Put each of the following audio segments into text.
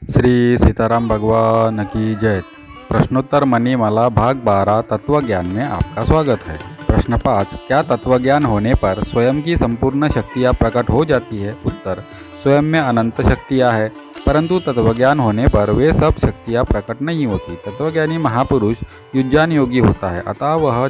श्री सीताराम भगवान की जय। प्रश्नोत्तर मणिमाला भाग 12 तत्वज्ञान में आपका स्वागत है। प्रश्न 5, क्या तत्वज्ञान होने पर स्वयं की संपूर्ण शक्तियाँ प्रकट हो जाती है? उत्तर, स्वयं में अनंत शक्तियाँ हैं, परंतु तत्वज्ञान होने पर वे सब शक्तियाँ प्रकट नहीं होती। तत्वज्ञानी महापुरुष युज्जान योगी होता है, अतः वह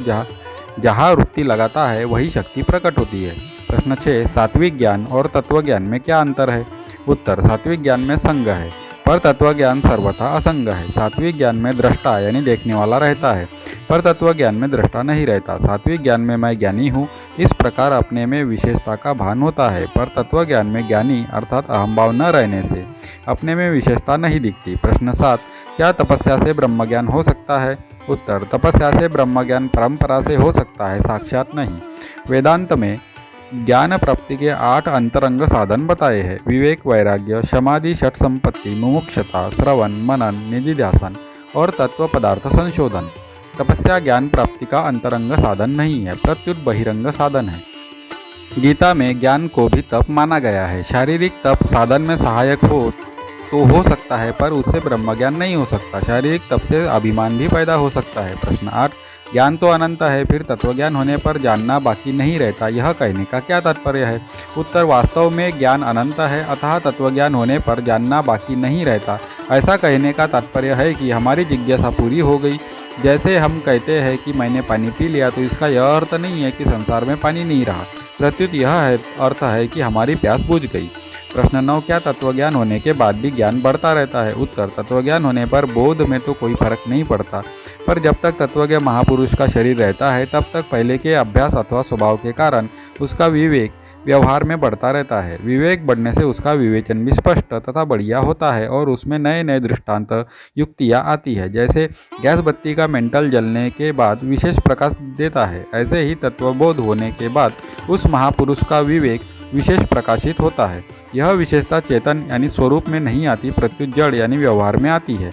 जहाँ वृत्ति लगाता है वही शक्ति प्रकट होती है। प्रश्न 6, सात्विक ज्ञान और तत्वज्ञान में क्या अंतर है? उत्तर, सात्विक ज्ञान में संग है, पर तत्वज्ञान सर्वथा असंग है। सात्विक ज्ञान में दृष्टा यानी देखने वाला रहता है, पर तत्वज्ञान में दृष्टा नहीं रहता। सात्विक ज्ञान में मैं ज्ञानी हूँ, इस प्रकार अपने में विशेषता का भान होता है, पर तत्वज्ञान में ज्ञानी अर्थात अहंभाव न रहने से अपने में विशेषता नहीं दिखती। प्रश्न 7, क्या तपस्या से ब्रह्मज्ञान हो सकता है? उत्तर, तपस्या से ब्रह्मज्ञान परंपरा से हो सकता है, साक्षात नहीं। वेदांत में ज्ञान प्राप्ति के 8 अंतरंग साधन बताए हैं। विवेक, वैराग्य, समाधि, षट संपत्ति, मुमुक्षता, श्रवण, मनन, निधिध्यासन और तत्व पदार्थ संशोधन। तपस्या ज्ञान प्राप्ति का अंतरंग साधन नहीं है, प्रत्युत बहिरंग साधन है। गीता में ज्ञान को भी तप माना गया है। शारीरिक तप साधन में सहायक हो सकता है, पर उससे ब्रह्मज्ञान नहीं हो सकता। शारीरिक तप से अभिमान भी पैदा हो सकता है। प्रश्न 8, ज्ञान तो अनंत है, फिर तत्वज्ञान होने पर जानना बाकी नहीं रहता, यह कहने का क्या तात्पर्य है? उत्तर, वास्तव में ज्ञान अनंत है, अतः तत्वज्ञान होने पर जानना बाकी नहीं रहता। ऐसा कहने का तात्पर्य है कि हमारी जिज्ञासा पूरी हो गई। जैसे हम कहते हैं कि मैंने पानी पी लिया, तो इसका यह अर्थ नहीं है कि संसार में पानी नहीं रहा, प्रत्युत यह अर्थ है कि हमारी प्यास बुझ गई। प्रश्न 9, क्या तत्वज्ञान होने के बाद भी ज्ञान बढ़ता रहता है? उत्तर, तत्वज्ञान होने पर बोध में तो कोई फर्क नहीं पड़ता, पर जब तक तत्वज्ञ महापुरुष का शरीर रहता है तब तक पहले के अभ्यास अथवा स्वभाव के कारण उसका विवेक व्यवहार में बढ़ता रहता है। विवेक बढ़ने से उसका विवेचन भी स्पष्ट तथा बढ़िया होता है और उसमें नए नए दृष्टांत युक्तियाँ आती है। जैसे गैस बत्ती का मेंटल जलने के बाद विशेष प्रकाश देता है, ऐसे ही तत्वबोध होने के बाद उस महापुरुष का विवेक विशेष प्रकाशित होता है। यह विशेषता चेतन यानी स्वरूप में नहीं आती, प्रत्युत जड़ यानी व्यवहार में आती है।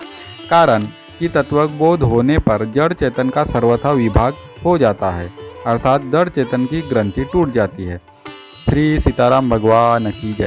कारण कि तत्वबोध होने पर जड़ चेतन का सर्वथा विभाग हो जाता है, अर्थात जड़ चेतन की ग्रंथि टूट जाती है। श्री सीताराम भगवान की जय।